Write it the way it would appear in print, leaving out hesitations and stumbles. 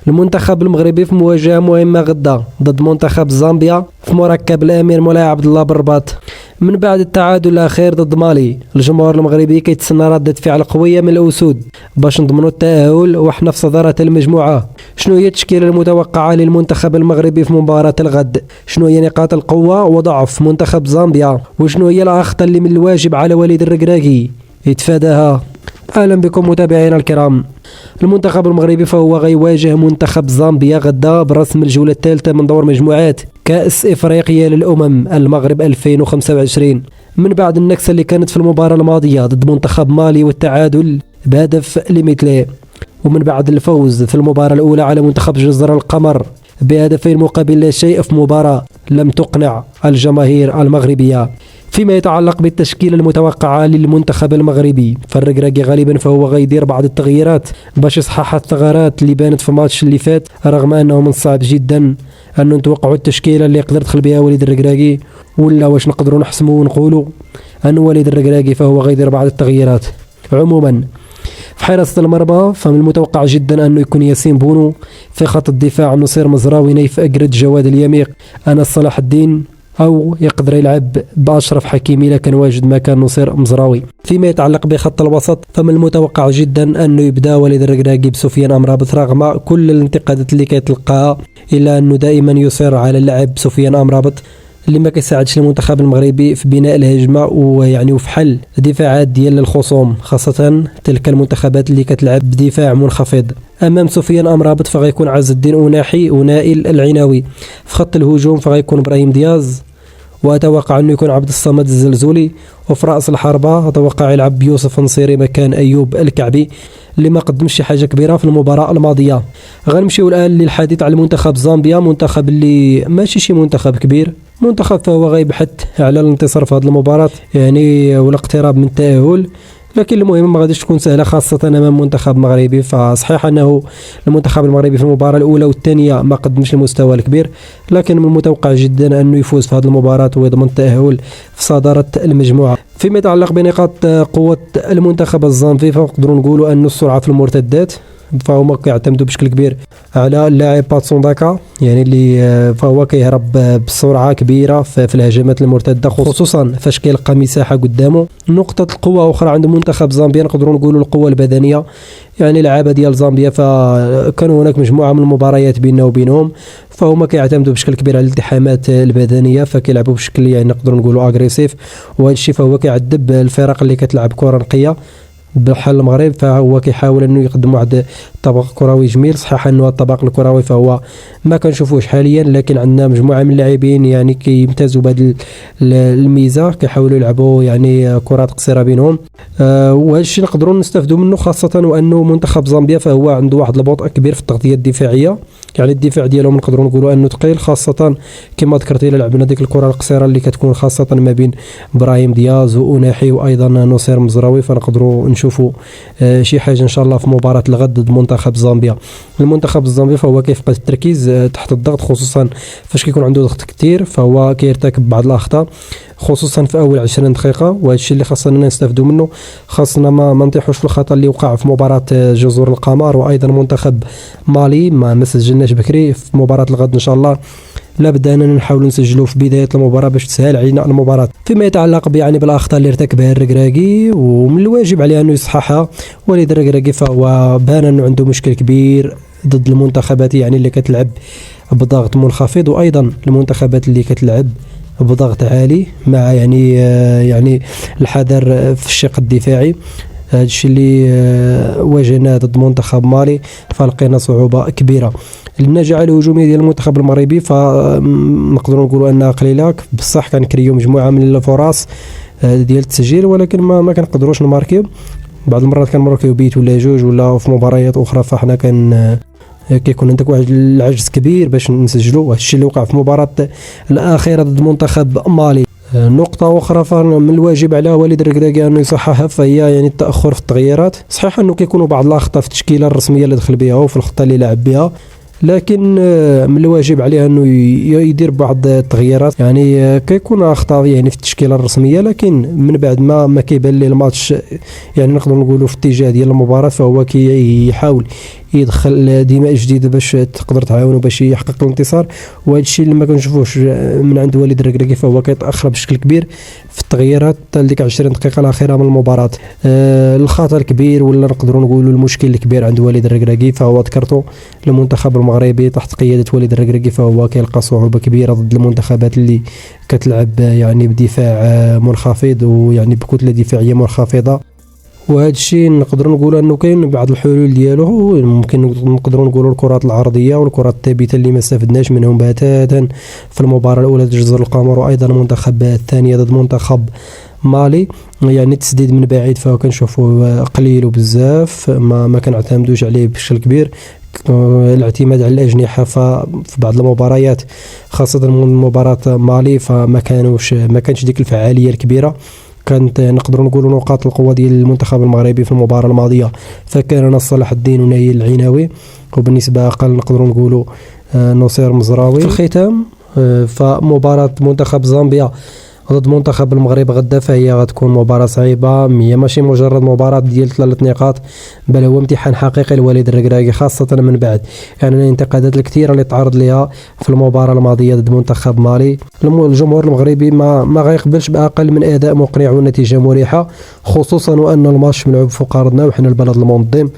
المنتخب المغربي في مواجهة مهمة غدا ضد منتخب زامبيا في مركب الأمير مولاي عبد الله بالرباط. من بعد التعادل الأخير ضد مالي، الجمهور المغربي كيتسنى ردة فعل قوية من الأسود باش نضمنوا التأهل وحنا في صدارة المجموعة. شنو هي التشكيلة المتوقعة للمنتخب المغربي في مباراة الغد؟ شنو هي نقاط القوة وضعف منتخب زامبيا؟ وشنو هي الأخطاء اللي من الواجب على وليد الركراكي يتفاداها؟ اهلا بكم متابعينا الكرام. المنتخب المغربي فهو غيواجه منتخب زامبيا غدا برسم الجولة الثالثة من دور مجموعات كأس إفريقيا للأمم المغرب 2025 من بعد النكسة اللي كانت في المباراة الماضية ضد منتخب مالي والتعادل بهدف لمثله، ومن بعد الفوز في المباراة الأولى على منتخب جزر القمر بهدفين مقابل لا شيء في مباراة لم تقنع الجماهير المغربية. فيما يتعلق بالتشكيلة المتوقعة للمنتخب المغربي، فالركراكي غالبا فهو غيدير بعض التغييرات باش يصحح الثغرات اللي بانت في الماتش اللي فات، رغم انه من الصعب جدا ان نتوقعوا التشكيلة اللي يقدر يدخل بها وليد الركراكي، ولا واش نقدروا نحسموا ونقولوا ان وليد الركراكي فهو غيدير بعض التغييرات. عموما في حراسة المرمى فمن المتوقع جدا انه يكون ياسين بونو، في خط الدفاع نصير مزراوي، نايف أقرد، جواد اليميق، انس صلاح الدين، او يقدر يلعب باشرف حكيمي اذا كان واجد مكان نصير مزراوي. فيما يتعلق بخط الوسط فمن المتوقع جدا انه يبدا وليد الركراكي بسفيان امرابط رغم كل الانتقادات اللي كيتلقاها، الا انه دائما يصر على اللعب سفيان امرابط اللي ما كيساعدش المنتخب المغربي في بناء الهجمه وفي حل دفاعات ديال الخصوم، خاصه تلك المنتخبات اللي كتلعب بدفاع منخفض. امام سفيان امرابط فغيكون عز الدين أناحي ونائل العناوي. في خط الهجوم فغيكون ابراهيم دياز، واتوقع انه يكون عبد الصمد الزلزولي، وفي راس الحربه اتوقع يلعب يوسف نصيري مكان ايوب الكعبي اللي ما قدمش شي حاجه كبيره في المباراه الماضيه. غنمشيو الان للحديث على منتخب زامبيا، منتخب اللي ماشي شي منتخب كبير، منتخب فهو غيبحث على الانتصار في هذه المباراه يعني والاقتراب من التاهل، لكن المهم ما غاديش تكون سهله خاصه امام منتخب مغربي. فصحيح انه المنتخب المغربي في المباراه الاولى والثانيه ما قدمش المستوى الكبير، لكن من المتوقع جدا انه يفوز في هذه المباراه ويضمن التاهل في صداره المجموعه. فيما يتعلق بنقاط قوه المنتخب الزامبي فنقدروا نقولوا انه السرعه في المرتدات، فهما كيعتمدوا بشكل كبير على اللاعب باتسون داكا، يعني اللي فهو كيهرب بسرعه كبيره في الهجمات المرتده، خصوصا فاش كيلقى مساحه قدامه. نقطه القوه اخرى عند منتخب زامبيا نقدروا نقولوا القوه البدنيه، يعني لعابه ديال زامبيا فكانوا هناك مجموعه من المباريات بيننا وبينهم، فهما كيعتمدوا بشكل كبير على الالتحامات البدنيه، فكيلعبوا بشكل يعني نقدروا نقولوا اغريسيف، وهذا الشيء فهو كيعذب الفرق اللي كتلعب كره نقيه بحال المغرب، فهو كيحاول انه يقدم واحد الطبق كروي جميل. صحيح انه الطبق الكروي فهو ما كنشوفوش حاليا، لكن عندنا مجموعه من اللاعبين يعني كيمتازوا بهذه الميزه، كيحاولوا يلعبوا يعني كرات قصيره بينهم، وهذا الشيء نقدروا نستافدوا منه، خاصه وانه منتخب زامبيا فهو عنده واحد البطء كبير في التغطيه الدفاعيه، يعني الدفاع ديالهم نقدروا نقولوا انه ثقيل، خاصه كما ذكرت الى لعبنا ديك الكره القصيره اللي كتكون خاصه ما بين ابراهيم دياز وأناحي وايضا نصير مزراوي، فنقدروا نشوفوا شي حاجه ان شاء الله في مباراه الغد ضد منتخب زامبيا. المنتخب الزامبي فهو كيفقد التركيز تحت الضغط، خصوصا فاش كيكون عنده ضغط كثير فهو كيرتكب بعض الاخطاء خصوصا في اول 20 دقيقه، وهذا الشيء اللي خاصنا نستافدوا منه، خاصنا ما نطيحوش في الخطا اللي وقع في مباراه جزر القمر وايضا منتخب مالي ما سجلناش بكري. في مباراه الغد ان شاء الله لابد اننا نحاولوا نسجلوا في بدايه المباراه باش تسهل علينا المباراه. فيما يتعلق يعني بالاخطاء اللي ارتكبها الركراكي ومن الواجب عليه انه يصححها، وليد الركراكي فهو بان انه عنده مشكل كبير ضد المنتخبات يعني اللي كتلعب بضغط منخفض، وايضا المنتخبات اللي كتلعب بضغط عالي مع يعني الحذر في الشق الدفاعي. هذا الشيء اللي واجهناه ضد منتخب مالي فلقينا صعوبه كبيره. النجاعه الهجوميه ديال المنتخب المغربي فنقدروا نقولوا انها قليله، بصح كنكريو مجموعه من الفرص ديال التسجيل، ولكن ما كنقدروش نماركيو. بعض المرات كنماركيو بيت ولا جوج، ولا في مباريات اخرى فاحنا كيكون عندك واحد العجز كبير باش نسجلوا. هذا الشيء اللي وقع في المباراه الاخيره ضد منتخب مالي. نقطة أخرى فمن الواجب على وليد الركراكي أنه يصححها، فهي يعني التأخر في التغييرات. صحيح أنه كيكونوا بعض الأخطاء في التشكيلة الرسمية اللي دخل بها وفي الخطة اللي لعب بها، لكن من الواجب عليه أنه يدير بعض التغييرات، يعني كيكون أخطاء يعني في التشكيلة الرسمية، لكن من بعد ما كيبان ليه الماتش يعني نقدر نقولوا في اتجاه ديال المباراة فهو كيحاول يدخل دماء جديده باش تقدر تعاونوا باش يحقق الانتصار. وهذا الشيء اللي ما كنشوفوش من عند وليد الركراكي، فهو كيتاخر بشكل كبير في التغييرات حتى ديك 20 دقيقه الاخيره من المباراه. الخطر الكبير ولا نقدروا نقولوا المشكل الكبير عند وليد الركراكي فهو ذكرته المنتخب المغربي تحت قياده وليد الركراكي، فهو كيلقى صعوبه كبيره ضد المنتخبات اللي كتلعب يعني بدفاع منخفض ويعني بكتله دفاعيه منخفضه. وهذا الشيء نقدروا نقولوا انه كاين بعض الحلول ديالو، ممكن نقدروا نقولوا الكرات العرضيه والكرات الثابته اللي ما استفدناش منهم بتاتا في المباراه الاولى ضد جزر القمر، وايضا المنتخب الثانيه ضد منتخب مالي. يعني التسديد من بعيد فهو كنشوفوه قليل وبزاف، ما كنعتمدوش عليه بشكل كبير. الاعتماد على الأجنحة في بعض المباريات خاصة مباراة مالي فما كانش ديك الفعالية الكبيرة. كانت نقدروا نقولوا نقاط القوة ديال المنتخب المغربي في المباراة الماضية فكان صلاح الدين ونايل العناوي، وبالنسبة أقل نقدروا نقولوا نصير مزراوي. في الختام فمباراة منتخب زامبيا ضد منتخب المغرب غدا فهي غتكون مباراة صعيبة، هي ماشي مجرد مباراة ديال 3 نقاط، بل هو امتحان حقيقي لوليد الركراكي، خاصة من بعد يعني الانتقادات الكثيرة اللي تعرض لها في المباراة الماضية ضد منتخب مالي. الجمهور المغربي ما غيقبلش بأقل من أداء مقنع ونتيجة مريحة، خصوصا وأن الماتش ملعوب فوق أرضنا وحنا البلد المنظم.